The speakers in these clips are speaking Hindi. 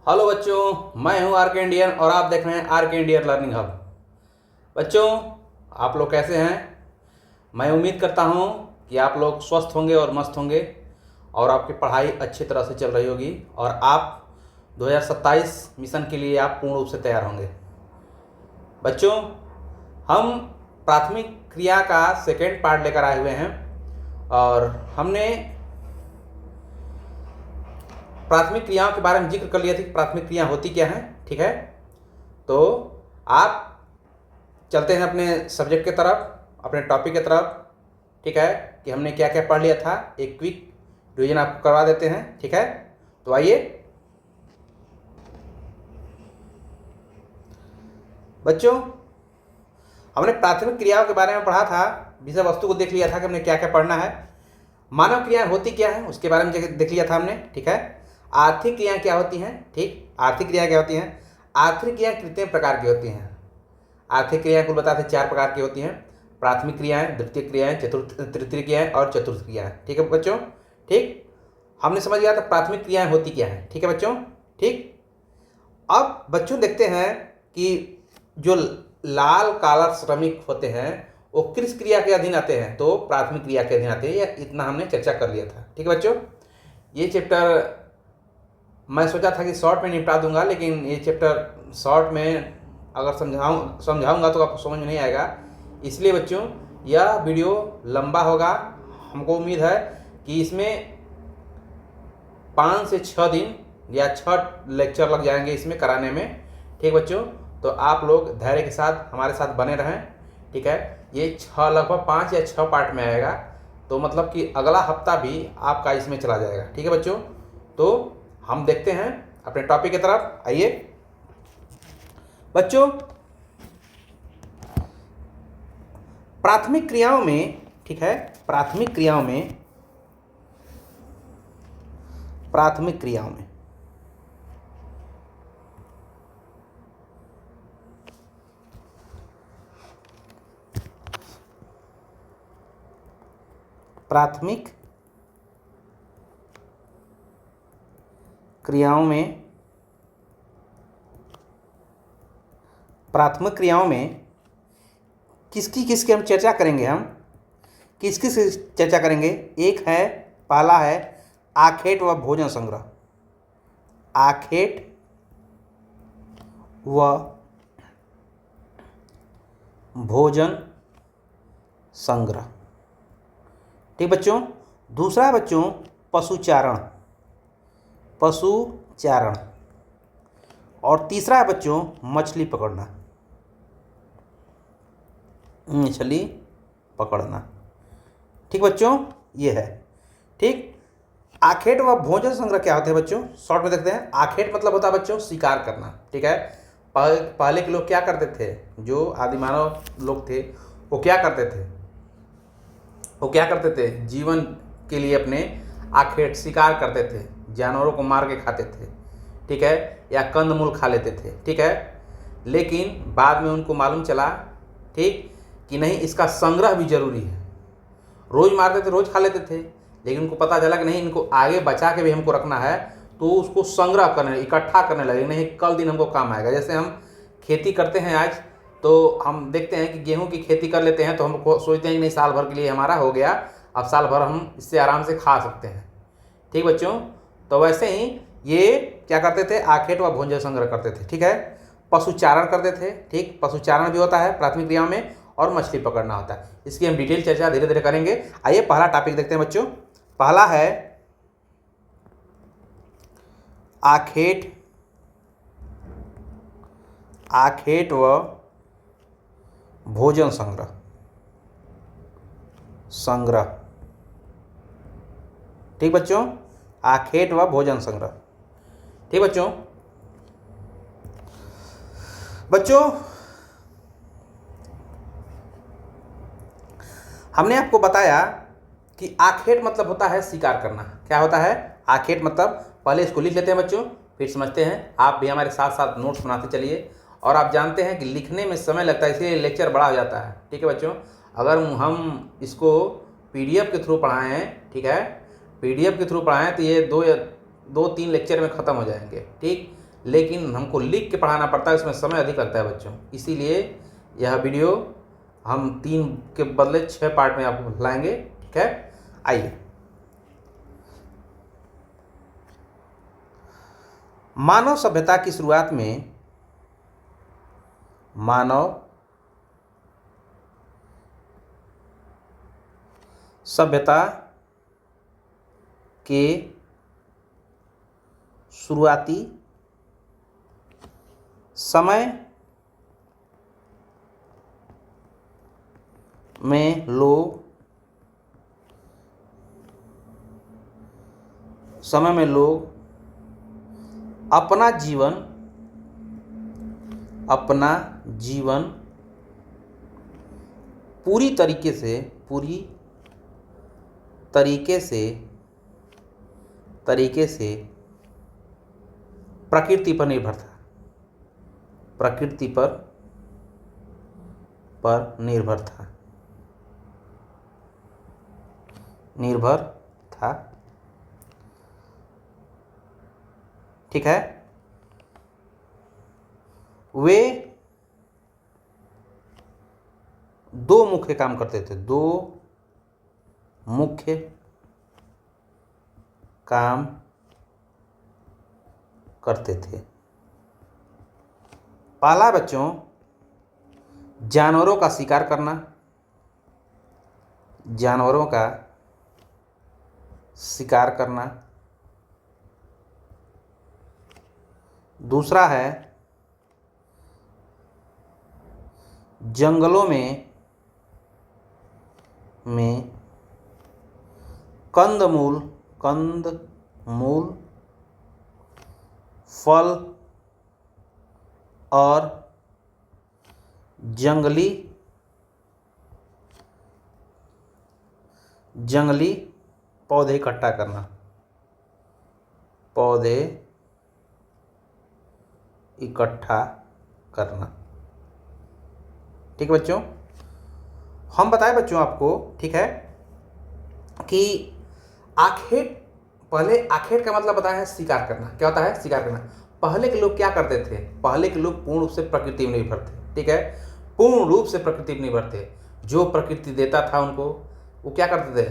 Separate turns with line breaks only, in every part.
हेलो बच्चों, मैं हूं आर के इंडियन और आप देख रहे हैं आर के इंडियन लर्निंग हब। बच्चों, आप लोग कैसे हैं? मैं उम्मीद करता हूं कि आप लोग स्वस्थ होंगे और मस्त होंगे और आपकी पढ़ाई अच्छी तरह से चल रही होगी और आप 2027 मिशन के लिए आप पूर्ण रूप से तैयार होंगे। बच्चों, हम प्राथमिक क्रिया का सेकेंड पार्ट लेकर आए हुए हैं और हमने प्राथमिक क्रियाओं के बारे में जिक्र कर लिया था कि प्राथमिक क्रिया होती क्या है। ठीक है, तो आप चलते हैं अपने सब्जेक्ट की तरफ, अपने टॉपिक की तरफ। ठीक है, कि हमने क्या क्या पढ़ लिया था, एक क्विक रिवीजन आपको करवा देते हैं। ठीक है, तो आइए बच्चों, हमने प्राथमिक क्रियाओं के बारे में पढ़ा था, विषय वस्तु को देख लिया था कि हमने क्या क्या पढ़ना है। मानव क्रियाएं होती क्या है उसके बारे में देख लिया था हमने। ठीक है, आर्थिक क्रियाएं क्या होती हैं। ठीक, आर्थिक क्रियाएं क्या होती हैं? आर्थिक क्रियाएं कितने प्रकार की होती हैं? आर्थिक क्रियाएं कुल बताते 4 प्रकार की होती हैं। प्राथमिक क्रियाएं, द्वितीय क्रियाएं, तृतीय क्रियाएं और चतुर्थ क्रियाएं। ठीक है बच्चों, ठीक, हमने समझ लिया था प्राथमिक क्रियाएं होती क्या है। ठीक है बच्चों, ठीक। अब बच्चों देखते हैं कि जो लाल काला श्रमिक होते हैं वो किस क्रिया के अधीन आते हैं, तो प्राथमिक क्रिया के अधीन आते हैं। या इतना हमने चर्चा कर लिया था। ठीक है बच्चों, ये चैप्टर मैं सोचा था कि शॉर्ट में निपटा दूंगा, लेकिन ये चैप्टर शॉर्ट में अगर समझाऊंगा तो आपको समझ में नहीं आएगा। इसलिए बच्चों यह वीडियो लंबा होगा। हमको उम्मीद है कि इसमें 5 से 6 दिन या 6 लेक्चर लग जाएंगे इसमें कराने में। ठीक बच्चों, तो आप लोग धैर्य के साथ हमारे साथ बने रहें। ठीक है, ये लगभग 5 या 6 पार्ट में आएगा, तो मतलब कि अगला हफ्ता भी आपका इसमें चला जाएगा। ठीक है बच्चों, तो हम देखते हैं अपने टॉपिक की तरफ। आइए बच्चों, प्राथमिक क्रियाओं में, ठीक है, प्राथमिक क्रियाओं में प्राथमिक क्रियाओं में प्राथमिक क्रियाओं में प्राथमिक क्रियाओं में किसकी हम चर्चा करेंगे। हम किसकी चर्चा करेंगे? एक है, पहला है आखेट व भोजन संग्रह। आखेट व भोजन संग्रह। ठीक बच्चों, दूसरा है बच्चों पशुचारण। पशुचारण। और तीसरा है बच्चों मछली पकड़ना। मछली पकड़ना। ठीक बच्चों, ये है। ठीक, आखेट व भोजन संग्रह क्या होते हैं बच्चों? शॉर्ट में देखते हैं। आखेट मतलब होता है बच्चों शिकार करना। ठीक है, पहले के लोग क्या करते थे, जो आदिमानव लोग थे वो क्या करते थे? वो क्या करते थे? जीवन के लिए अपने आखेट शिकार करते थे, जानवरों को मार के खाते थे। ठीक है, या कंदमूल खा लेते थे। ठीक है, लेकिन बाद में उनको मालूम चला, ठीक, कि नहीं, इसका संग्रह भी जरूरी है। रोज मारते थे, रोज खा लेते थे, लेकिन उनको पता चला कि नहीं, इनको आगे बचा के भी हमको रखना है, तो उसको संग्रह करने, इकट्ठा करने लगे। नहीं, कल दिन हमको काम आएगा। जैसे हम खेती करते हैं आज, तो हम देखते हैं कि गेहूं की खेती कर लेते हैं, तो हम सोचते हैं कि नहीं, साल भर के लिए हमारा हो गया, अब साल भर हम इससे आराम से खा सकते हैं। ठीक बच्चों, तो वैसे ही ये क्या करते थे? आखेट व भोजन संग्रह करते थे। ठीक है, पशुचारण करते थे। ठीक, पशुचारण भी होता है प्राथमिक क्रिया में, और मछली पकड़ना होता है। इसकी हम डिटेल चर्चा धीरे धीरे करेंगे। आइए पहला टॉपिक देखते हैं बच्चों। पहला है आखेट व भोजन संग्रह। ठीक बच्चों, आखेट व भोजन संग्रह। ठीक बच्चों, हमने आपको बताया कि आखेट मतलब होता है शिकार करना। क्या होता है आखेट मतलब? पहले इसको लिख लेते हैं बच्चों, फिर समझते हैं। आप भी हमारे साथ साथ नोट्स बनाते चलिए। और आप जानते हैं कि लिखने में समय लगता है, इसलिए लेक्चर बड़ा हो जाता है। ठीक है बच्चों, अगर हम इसको PDF के थ्रू पढ़ाएं, ठीक है, PDF के थ्रू पढ़ाएं, तो ये 2 या 2-3 लेक्चर में ख़त्म हो जाएंगे। ठीक, लेकिन हमको लिख के पढ़ाना पड़ता है, इसमें समय अधिक लगता है बच्चों। इसीलिए यह वीडियो हम 3 के बदले 6 पार्ट में आपको लाएंगे, ठीक है। आइए, मानव सभ्यता की शुरुआत में मानव सभ्यता के शुरुआती समय में लोग अपना जीवन पूरी तरीके से प्रकृति पर निर्भर था, ठीक है। वे 2 मुख्य काम करते थे, 2 मुख्य काम करते थे। पहला बच्चों, जानवरों का शिकार करना। दूसरा है जंगलों में कंदमूल, फल और जंगली पौधे इकट्ठा करना, ठीक है बच्चों। हम बताएं बच्चों आपको, ठीक है, कि पहले आखेट का मतलब बताया है शिकार करना। क्या होता है? शिकार करना। पहले के लोग क्या करते थे? पहले के लोग पूर्ण रूप से प्रकृति में निर्भर थे, ठीक है। पूर्ण रूप से प्रकृति में निर्भर थे। जो प्रकृति देता था उनको, वो क्या करते थे,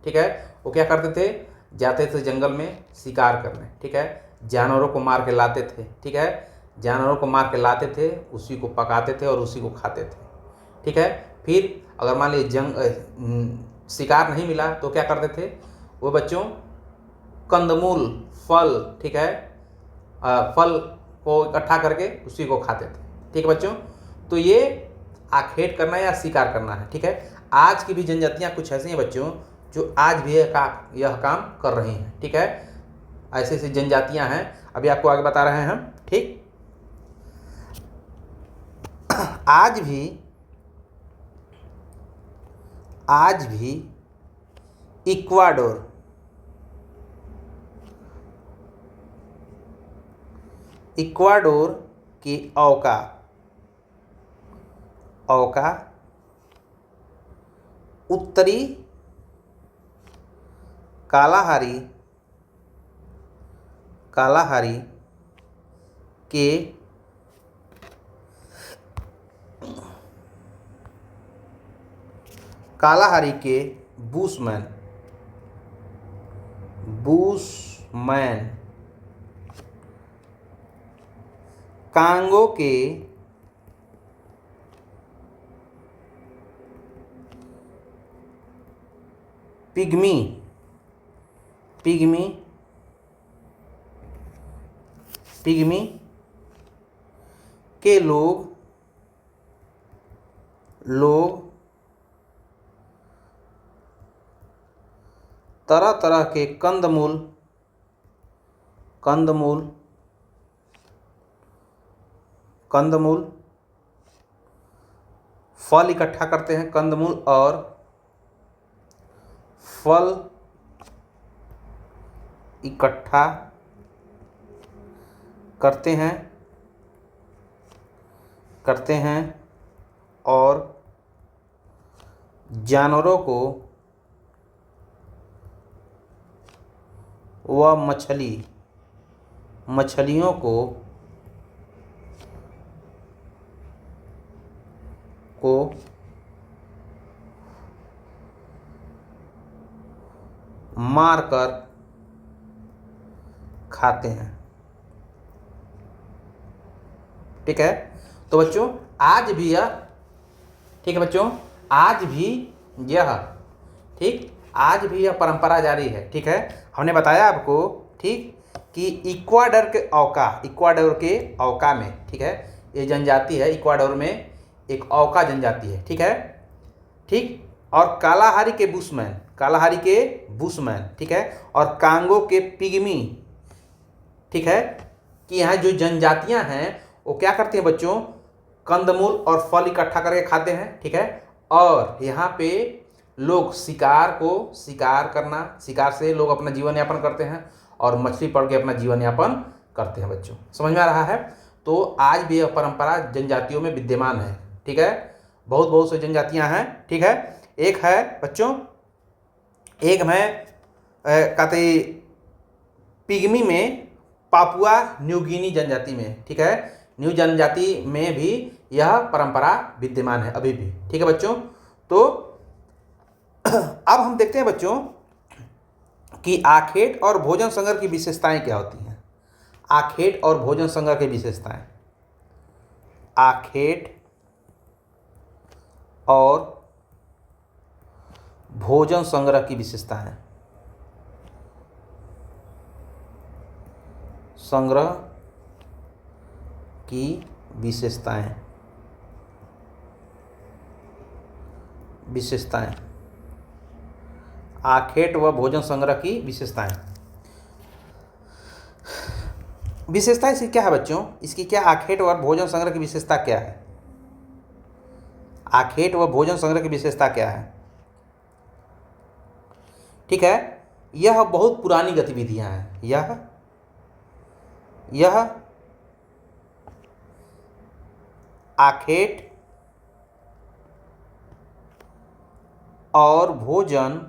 ठीक है, वो क्या करते थे? जाते थे जंगल में शिकार करने, ठीक है। जानवरों को मार के लाते थे, ठीक है। जानवरों को मार के लाते थे, उसी को पकाते थे और उसी को खाते थे, ठीक है। फिर अगर मान लीजिए शिकार नहीं मिला तो क्या करते थे वो बच्चों? कंदमूल, फल, ठीक है, फल को इकट्ठा करके उसी को खाते थे, ठीक है बच्चों। तो ये आखेट करना या शिकार करना है, ठीक है। आज की भी जनजातियां कुछ ऐसी हैं बच्चों जो आज भी यह काम कर रही हैं, ठीक है। ऐसी ऐसी जनजातियां हैं, अभी आपको आगे बता रहे हैं हम, ठीक। आज भी इक्वाडोर के औका उत्तरी कालाहारी के बुशमैन कांगो के पिग्मी के लोग तरह तरह के कंदमूल फल इकट्ठा करते हैं, कंदमूल और फल इकट्ठा करते हैं और जानवरों को व मछलियों को मारकर खाते हैं। ठीक है, तो बच्चों आज भी यह, ठीक है बच्चों, आज भी यह, ठीक, आज भी यह परंपरा जारी है। ठीक है, हमने बताया आपको, ठीक, कि इक्वाडोर के औका में, ठीक है, ये जनजाति है, इक्वाडोर में एक औका जनजाति है। ठीक है, ठीक, और कालाहारी के बुशमैन, ठीक है, और कांगो के पिग्मी, ठीक है, कि यहाँ जो जनजातियां हैं वो क्या करती हैं बच्चों, कंदमूल और फल इकट्ठा करके खाते हैं। ठीक है, और यहाँ पे लोग शिकार से लोग अपना जीवन यापन करते हैं और मछली पकड़ के अपना जीवन यापन करते हैं। बच्चों समझ में आ रहा है? तो आज भी यह परंपरा जनजातियों में विद्यमान है। ठीक है, बहुत सी जनजातियां हैं। ठीक है, एक है बच्चों, एक में कहते पिग्मी में, पापुआ न्यू गिनी जनजाति में, ठीक है, न्यू जनजाति में भी यह परंपरा विद्यमान है अभी भी। ठीक है बच्चों, तो अब हम देखते हैं बच्चों कि आखेट और भोजन संग्रह की विशेषताएं क्या होती हैं। आखेट और भोजन संग्रह की विशेषताएं, आखेट और भोजन संग्रह की विशेषताएं, संग्रह की विशेषताएं, आखेट व भोजन संग्रह की विशेषताएं। विशेषता इसकी क्या है बच्चों, इसकी क्या, आखेट व भोजन संग्रह की विशेषता क्या है? आखेट व भोजन संग्रह की विशेषता क्या है? ठीक है, यह बहुत पुरानी गतिविधियां हैं। यह आखेट और भोजन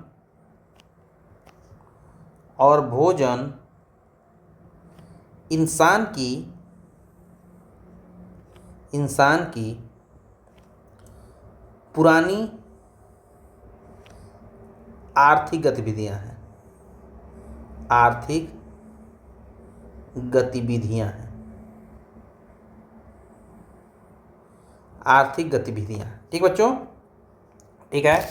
इंसान की पुरानी आर्थिक गतिविधियां हैं। ठीक बच्चों, ठीक है,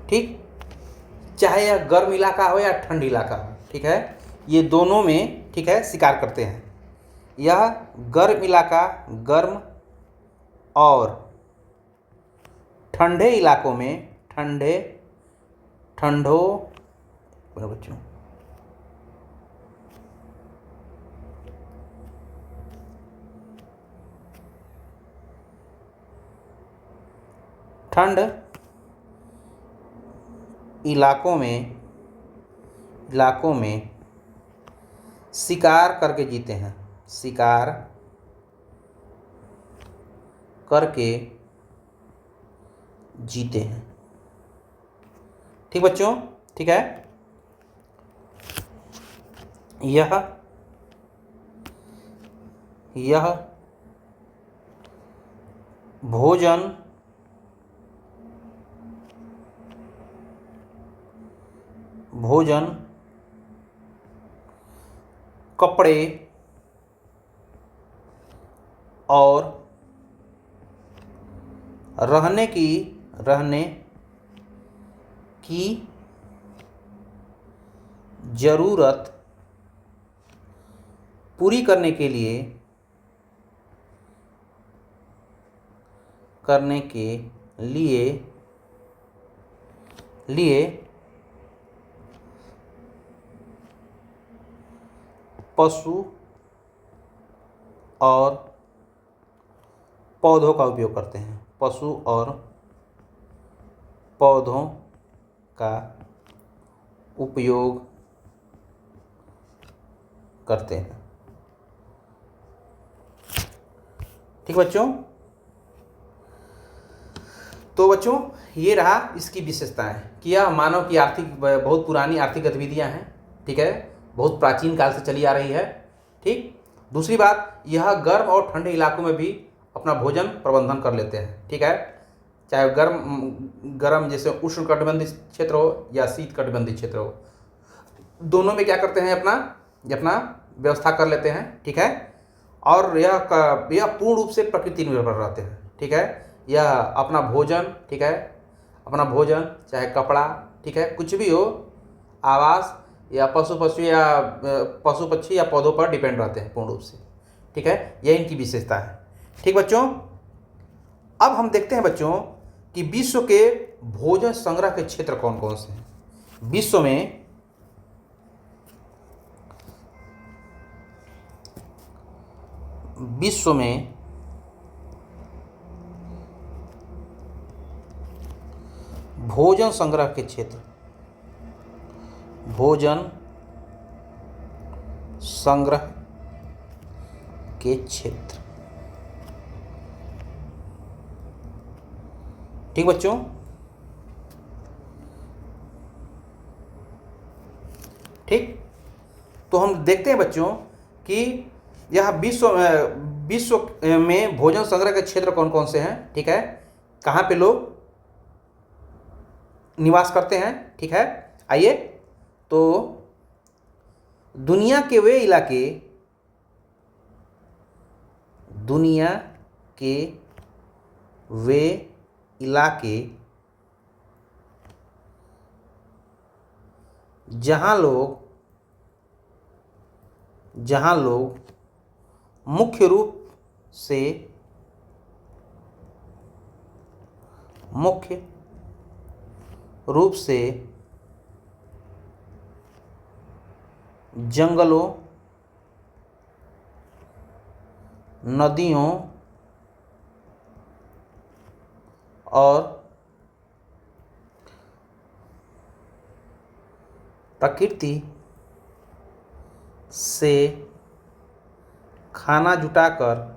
ठीक, चाहे यह गर्म इलाका हो या ठंड इलाका हो। ठीक है, ये दोनों में, ठीक है, शिकार करते हैं। यह गर्म इलाका, गर्म और ठंडे इलाकों में, बच्चों, ठंड इलाकों में शिकार करके जीते हैं। शिकार करके जीते हैं। ठीक बच्चों, ठीक है, यह भोजन कपड़े और रहने की जरूरत पूरी करने के लिए पशु और पौधों का उपयोग करते हैं। पशु और पौधों का उपयोग करते हैं। ठीक बच्चों, तो बच्चों ये रहा इसकी विशेषताएं कि यह मानव की बहुत पुरानी आर्थिक गतिविधियां हैं, ठीक है, बहुत प्राचीन काल से चली आ रही है। ठीक, दूसरी बात, यह गर्म और ठंडे इलाकों में भी अपना भोजन प्रबंधन कर लेते हैं, ठीक है, चाहे गर्म जैसे उष्णकटिबंधीय क्षेत्र हो या शीत कटिबंधीय क्षेत्र हो, दोनों में क्या करते हैं, अपना व्यवस्था कर लेते हैं, ठीक है। और यह पूर्ण रूप से प्रकृति निर्भर रहते हैं, ठीक है। यह अपना भोजन, ठीक है, अपना भोजन चाहे कपड़ा, ठीक है, कुछ भी हो, आवास या पशु पक्षी या पौधों पर डिपेंड रहते हैं पूर्ण रूप से, ठीक है। यह इनकी विशेषता है। ठीक बच्चों, अब हम देखते हैं बच्चों कि विश्व के भोजन संग्रह के क्षेत्र कौन कौन से हैं। विश्व में भोजन संग्रह के क्षेत्र, भोजन संग्रह के क्षेत्र, ठीक बच्चों। ठीक, तो हम देखते हैं बच्चों कि यह विश्व में भोजन संग्रह के क्षेत्र कौन कौन से हैं, ठीक है, कहाँ पे लोग निवास करते हैं, ठीक है। आइए, तो दुनिया के वे इलाके जहाँ लोग मुख्य रूप से जंगलों, नदियों और प्रकृति से खाना जुटाकर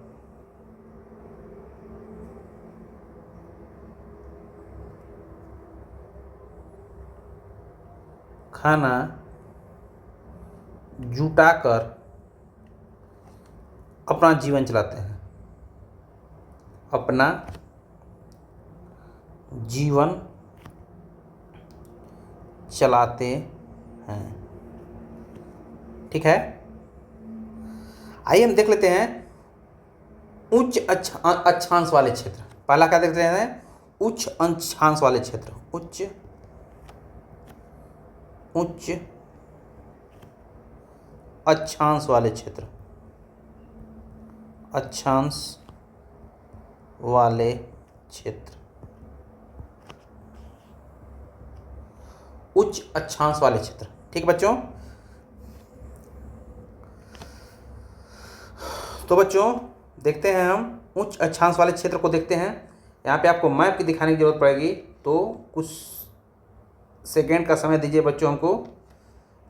अपना जीवन चलाते हैं, ठीक है। आइए हम देख लेते हैं उच्च अक्षांश वाले क्षेत्र। पहला क्या देखते हैं, उच्च अक्षांश वाले क्षेत्र, उच्च अक्षांश वाले क्षेत्र, उच्च अक्षांश वाले क्षेत्र, ठीक बच्चों। तो बच्चों देखते हैं हम उच्च अक्षांश वाले क्षेत्र को देखते हैं। यहाँ पे आपको मैप की दिखाने की जरूरत पड़ेगी, तो कुछ सेकेंड का समय दीजिए बच्चों हमको।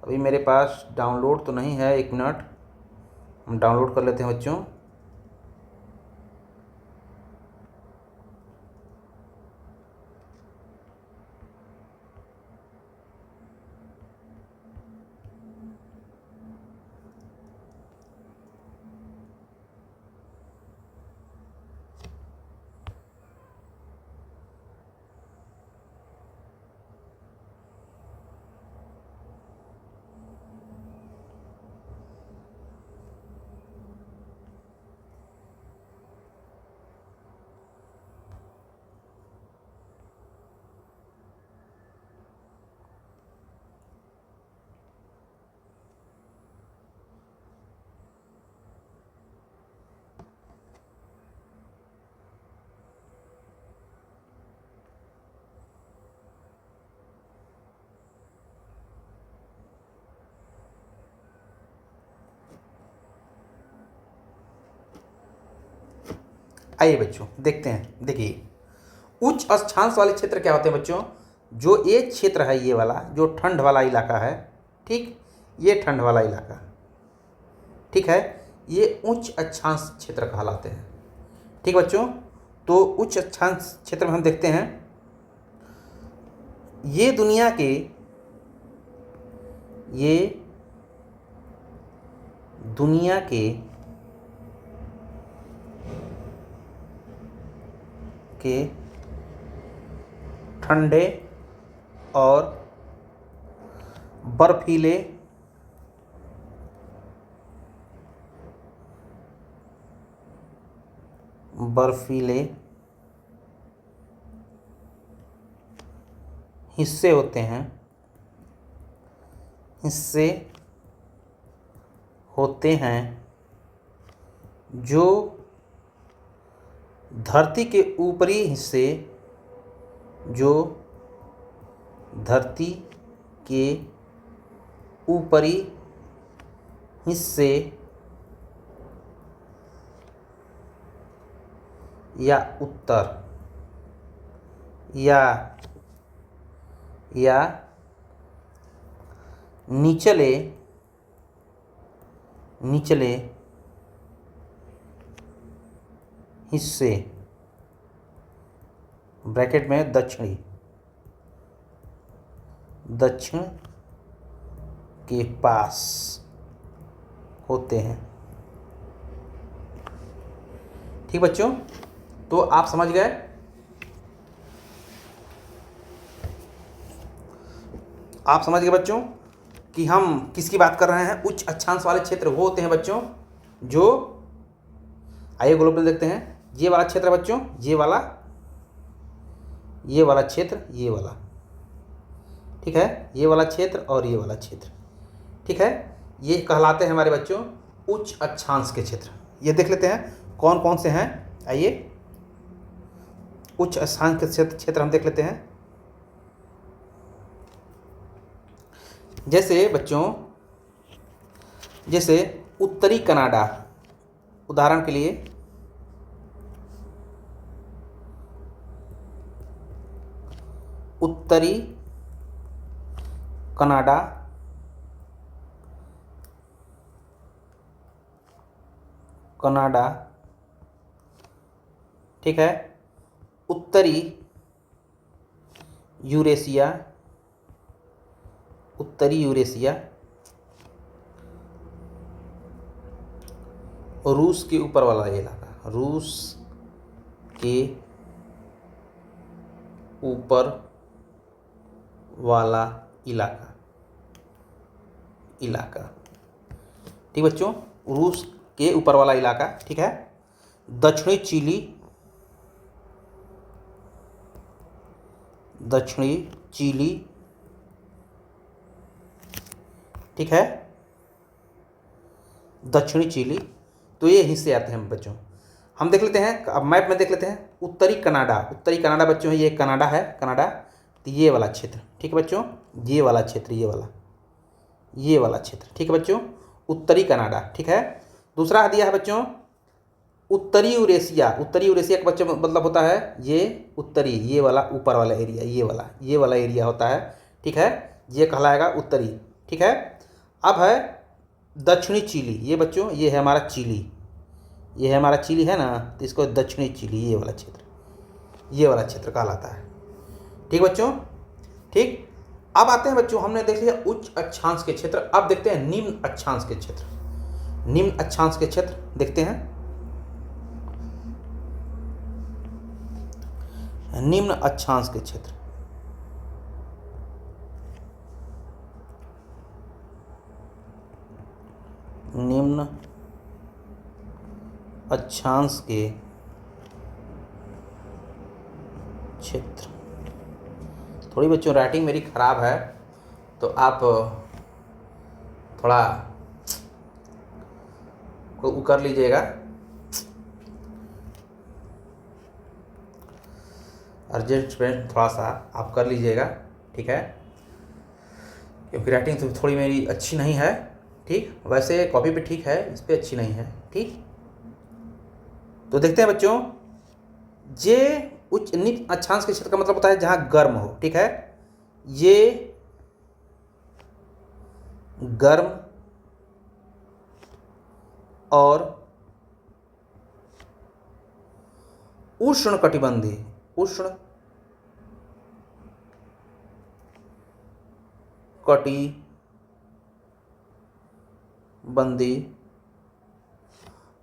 अभी मेरे पास डाउनलोड तो नहीं है, 1 मिनट, हम डाउनलोड कर लेते हैं बच्चों। आइए बच्चों देखते हैं। देखिए उच्च अक्षांश वाले क्षेत्र क्या होते हैं बच्चों, जो ये क्षेत्र है, ये वाला जो ठंड वाला इलाका है, ठीक, ये ठंड वाला इलाका, ठीक है, ये उच्च अक्षांश क्षेत्र कहलाते हैं, ठीक बच्चों। तो उच्च अक्षांश क्षेत्र में हम देखते हैं ये दुनिया के ठंडे और बर्फीले हिस्से होते हैं जो धरती के ऊपरी हिस्से या उत्तर या निचले हिस्से ब्रैकेट में दक्षिण के पास होते हैं। ठीक बच्चों, तो आप समझ गए। बच्चों कि हम किसकी बात कर रहे हैं। उच्च अक्षांश वाले क्षेत्र वो होते हैं बच्चों जो, आइए ग्लोबल देखते हैं। ये वाला क्षेत्र बच्चों, ये वाला क्षेत्र, ये वाला, ठीक है, ये वाला क्षेत्र और ये वाला क्षेत्र, ठीक है, ये कहलाते हैं हमारे बच्चों उच्च अक्षांश के क्षेत्र। ये देख लेते हैं कौन कौन से हैं। आइए उच्च अक्षांश के क्षेत्र हम देख लेते हैं। जैसे बच्चों, जैसे उत्तरी कनाडा, उदाहरण के लिए उत्तरी कनाडा, ठीक है, उत्तरी यूरेशिया, रूस के ऊपर वाला इलाका, ठीक बच्चों, रूस के ऊपर वाला इलाका, ठीक है। दक्षिणी चिली, ठीक है, दक्षिणी चिली। तो ये हिस्से आते हैं बच्चों। हम देख लेते हैं, अब मैप में देख लेते हैं। उत्तरी कनाडा बच्चों ये कनाडा है, तो ये वाला क्षेत्र, ठीक है बच्चों, ये वाला क्षेत्र, ठीक है बच्चों, उत्तरी कनाडा, ठीक है। दूसरा दिया है बच्चों उत्तरी यूरेशिया का बच्चों मतलब होता है ये उत्तरी, ये वाला ऊपर वाला एरिया, ये वाला एरिया होता है, ठीक है, ये कहलाएगा उत्तरी, ठीक है। अब है दक्षिणी चिली, ये बच्चों ये है हमारा चिली, है ना, तो इसको दक्षिणी चिली, ये वाला क्षेत्र कहलाता है, ठीक बच्चों, ठीक। अब आते हैं बच्चों, हमने देख लिया उच्च अक्षांश के क्षेत्र। अब देखते हैं निम्न अक्षांश के क्षेत्र। निम्न अक्षांश के क्षेत्र देखते हैं। निम्न अक्षांश के क्षेत्र, निम्न अक्षांश के क्षेत्र। थोड़ी बच्चों राइटिंग मेरी खराब है, तो आप थोड़ा को कर लीजिएगा, अर्जेंट में थोड़ा सा आप कर लीजिएगा, ठीक है, क्योंकि राइटिंग तो थोड़ी मेरी अच्छी नहीं है, ठीक। वैसे कॉपी पे ठीक है, इस पे अच्छी नहीं है, ठीक। तो देखते हैं बच्चों, ये उच्च निम्न अक्षांश के क्षेत्र का मतलब होता है जहां गर्म हो, ठीक है। ये गर्म और उष्णकटिबंधीय,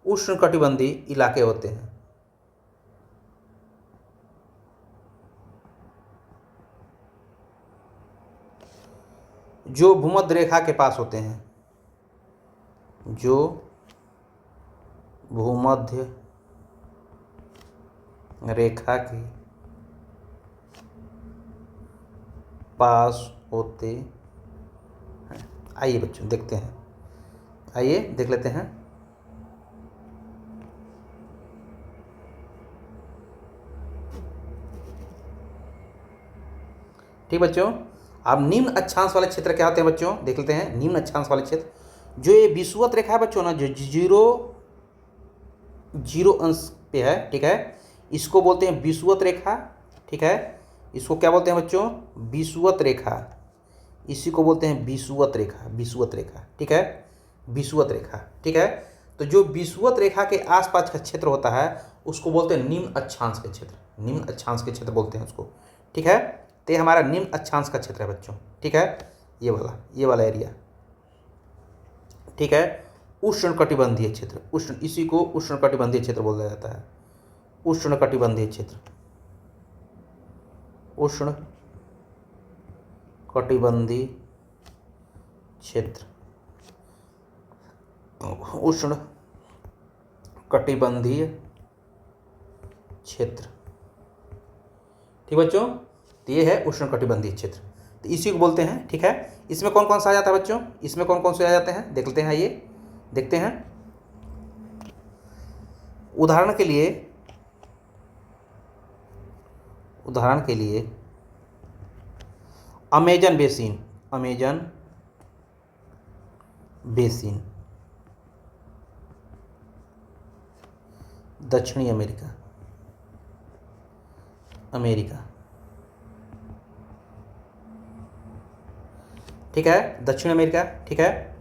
उष्णकटिबंधीय इलाके होते हैं। जो भूमध्य रेखा के पास होते हैं, जो भूमध्य रेखा के पास होते हैं। आइए बच्चों देखते हैं, आइए देख लेते हैं। ठीक बच्चों, अब निम्न अक्षांश वाले क्षेत्र क्या होते हैं बच्चों, देख लेते हैं। निम्न अक्षांश वाले क्षेत्र, जो ये विषुवत रेखा है बच्चों ना, जो जीरो अंश पे है, ठीक है, इसको बोलते हैं विषुवत रेखा। ठीक है, इसको क्या बोलते हैं बच्चों, विषुवत रेखा। इसी को बोलते हैं विषुवत रेखा, विषुवत रेखा। ठीक है, विषुवत रेखा। ठीक है, तो जो विषुवत रेखा के आसपास का क्षेत्र होता है उसको बोलते हैं निम्न अक्षांश के क्षेत्र, निम्न अक्षांश के क्षेत्र बोलते हैं उसको। ठीक है, तो ये हमारा निम्न अक्षांश का क्षेत्र है बच्चों। ठीक है, ये वाला एरिया। ठीक है, उष्णकटिबंधीय क्षेत्र, इसी को उष्णकटिबंधीय क्षेत्र बोला जाता है। उष्णकटिबंधीय क्षेत्र, उष्णकटिबंधीय क्षेत्र, उष्णकटिबंधीय क्षेत्र। ठीक बच्चों, तो ये है उष्णकटिबंधीय क्षेत्र, तो इसी को बोलते हैं। ठीक है, इसमें कौन कौन सा आ जाता है बच्चों, इसमें कौन कौन से आ जाते हैं देख लेते हैं। ये देखते हैं, उदाहरण के लिए अमेजन बेसिन, दक्षिणी अमेरिका। ठीक है, दक्षिण अमेरिका। ठीक है,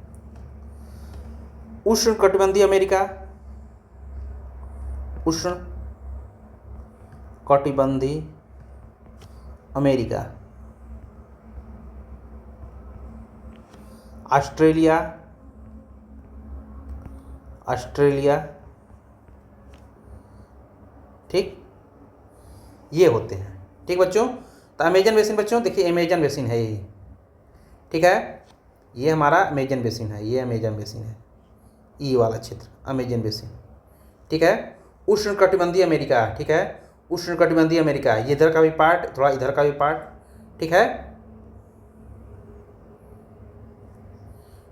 उष्णकटिबंधीय अमेरिका, उष्णकटिबंधीय अमेरिका। ऑस्ट्रेलिया, ठीक, ये होते हैं। ठीक बच्चों, तो अमेजन बेसिन बच्चों, देखिए अमेजन बेसिन है ये। ठीक है, ये हमारा अमेजन बेसिन है, ये अमेजन बेसिन है, ये वाला क्षेत्र अमेजन बेसिन। ठीक है, उष्णकटिबंधीय अमेरिका। ठीक है, उष्णकटिबंधीय अमेरिका, ये इधर का भी पार्ट, थोड़ा इधर का भी पार्ट। ठीक है,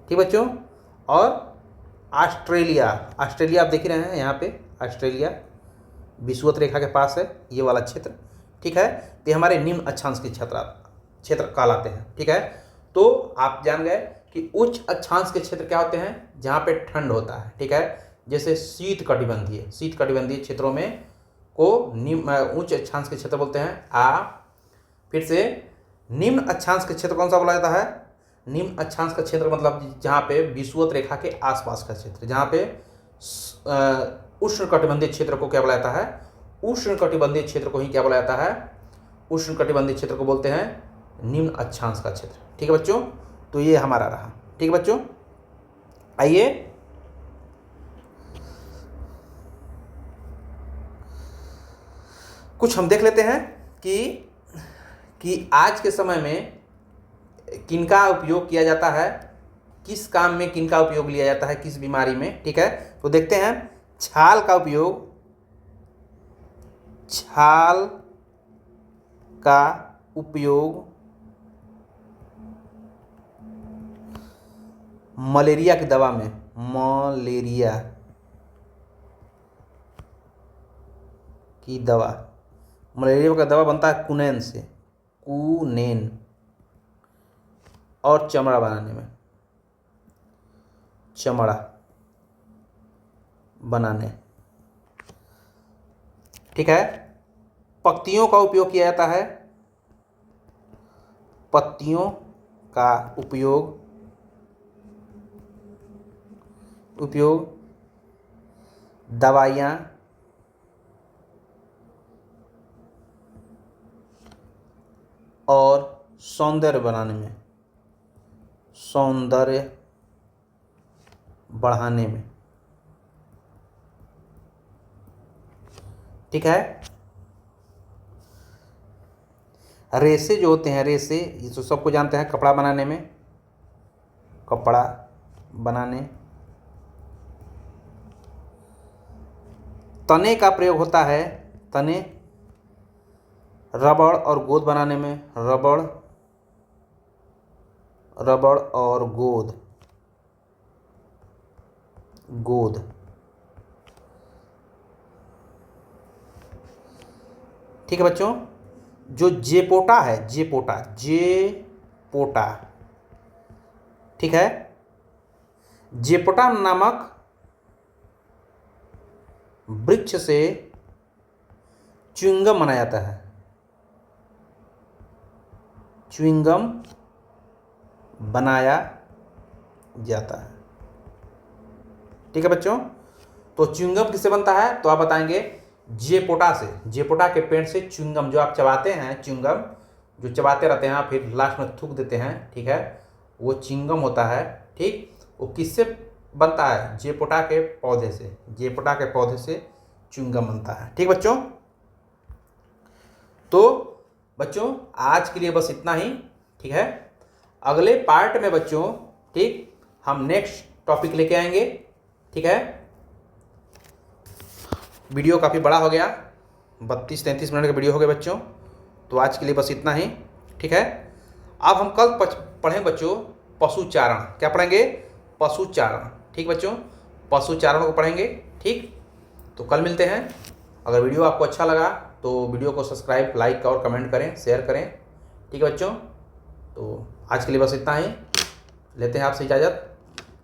ठीक बच्चों, और ऑस्ट्रेलिया आप देख रहे हैं यहाँ पे, ऑस्ट्रेलिया विषुवत रेखा के पास है ये वाला क्षेत्र। ठीक है, तो हमारे निम्न अक्षांश के क्षेत्र कहलाते हैं। ठीक है, तो आप जान गए कि उच्च अक्षांश के क्षेत्र क्या होते हैं, जहाँ पे ठंड होता है। ठीक है, जैसे शीतकटिबंधीय क्षेत्रों में को उच्च अक्षांश के क्षेत्र बोलते हैं। फिर से निम्न अक्षांश के क्षेत्र कौन सा बोला जाता है, निम्न अक्षांश का क्षेत्र मतलब जहाँ पे विषुवत रेखा के आसपास का क्षेत्र, जहाँ पे उष्णकटिबंधीय क्षेत्र को क्या बोला जाता है, उष्णकटिबंधीय क्षेत्र को ही क्या बोला जाता है, उष्णकटिबंधीय क्षेत्र को बोलते हैं निम्न अक्षांश का क्षेत्र। ठीक है बच्चों, तो ये हमारा रहा। ठीक है बच्चों, आइए कुछ हम देख लेते हैं कि आज के समय में किनका उपयोग किया जाता है, किस काम में किनका उपयोग लिया जाता है, किस बीमारी में। ठीक है, तो देखते हैं। छाल का उपयोग मलेरिया की दवा में, मलेरिया का दवा बनता है कुनैन से, कुनैन, और चमड़ा बनाने। ठीक है, पत्तियों का उपयोग किया जाता है, पत्तियों का उपयोग दवाइयाँ और सौंदर्य बनाने में, सौंदर्य बढ़ाने में। ठीक है। रेशे जो होते हैं, रेशे ये तो सबको जानते हैं, कपड़ा बनाने में, कपड़ा बनाने। तने का प्रयोग होता है, तने रबड़ और गोंद बनाने में, रबड़, रबड़ और गोंद, गोंद। ठीक है बच्चों। जो जेपोटा है, जेपोटा, जेपोटा, ठीक है, जेपोटा नामक वृक्ष से च्युइंगम बनाया जाता है, च्युइंगम बनाया जाता है। ठीक है बच्चों। तो च्युइंगम किससे बनता है, तो आप बताएंगे जेपोटा से, जेपोटा के पेड़ से च्युइंगम, जो आप चबाते हैं, च्युइंगम जो चबाते रहते हैं फिर लास्ट में थूक देते हैं, ठीक है, वो च्युइंगम होता है। ठीक, वो किससे बनता है, जेपोटा के पौधे से, जेपोटा के पौधे से च्युइंगम बनता है। ठीक बच्चों। तो बच्चों आज के लिए बस इतना ही। ठीक है। अगले पार्ट में बच्चों, ठीक, हम नेक्स्ट टॉपिक लेके आएंगे। ठीक है। वीडियो काफ़ी बड़ा हो गया, 32-33 मिनट का वीडियो हो गया बच्चों। तो आज के लिए बस इतना ही। ठीक है। अब हम कल पढ़ें बच्चों पशुचारण। क्या पढ़ेंगे, पशुचारण। ठीक बच्चों, पशुचारण को पढ़ेंगे। ठीक, तो कल मिलते हैं। अगर वीडियो आपको अच्छा लगा तो वीडियो को सब्सक्राइब, लाइक और कमेंट करें, शेयर करें। ठीक है बच्चों। तो आज के लिए बस इतना ही, लेते हैं आपसे इजाज़त।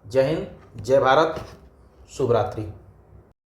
जय हिंद, जय भारत, शुभ रात्रि।